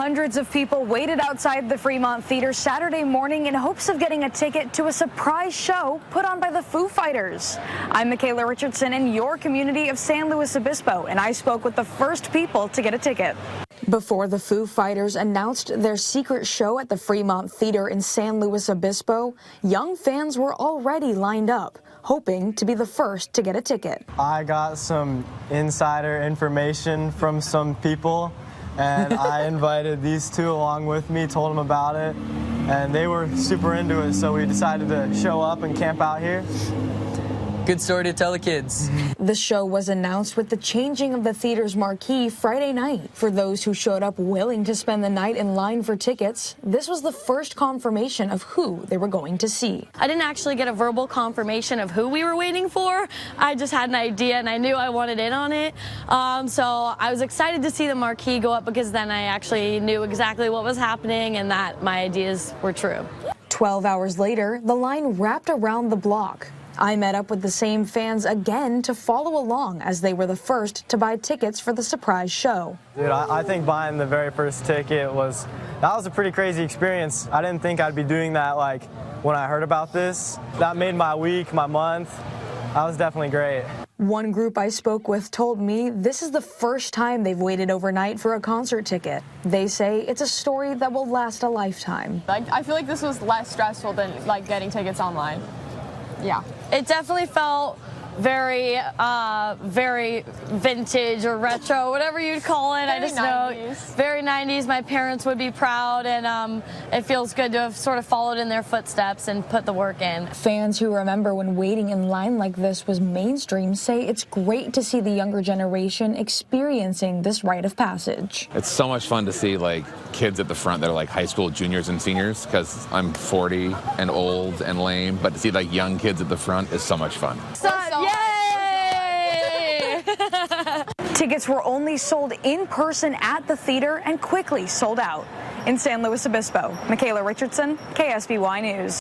Hundreds of people waited outside the Fremont Theater Saturday morning in hopes of getting a ticket to a surprise show put on by the Foo Fighters. I'm Michaela Richardson in your community of San Luis Obispo, and I spoke with the first people to get a ticket. Before the Foo Fighters announced their secret show at the Fremont Theater in San Luis Obispo, young fans were already lined up, hoping to be the first to get a ticket. I got some insider information from some people, and I invited these two along with me, told them about it, and they were super into it, so we decided to show up and camp out here. Good story to tell the kids. The show was announced with the changing of the theater's marquee Friday night. For those who showed up willing to spend the night in line for tickets, this was the first confirmation of who they were going to see. I didn't actually get a verbal confirmation of who we were waiting for. I just had an idea and I knew I wanted in on it. So I was excited to see the marquee go up because then I actually knew exactly what was happening and that my ideas were true. 12 hours later, the line wrapped around the block. I met up with the same fans again to follow along as they were the first to buy tickets for the surprise show. Dude, I think buying the very first ticket was a pretty crazy experience. I didn't think I'd be doing that when I heard about this. That made my week, my month. That was definitely great. One group I spoke with told me this is the first time they've waited overnight for a concert ticket. They say it's a story that will last a lifetime. I feel like this was less stressful than getting tickets online. Yeah. It definitely felt very vintage or retro, whatever you'd call it. Very I just 90s. know very 90s. My parents would be proud, and it feels good to have sort of followed in their footsteps and put the work in. Fans who remember when waiting in line like this was mainstream say it's great to see the younger generation experiencing this rite of passage. It's so much fun to see kids at the front that are high school juniors and seniors, because I'm 40 and old and lame, but to see young kids at the front is so much fun. Yay! Tickets were only sold in person at the theater and quickly sold out. In San Luis Obispo, Michaela Richardson, KSBY News.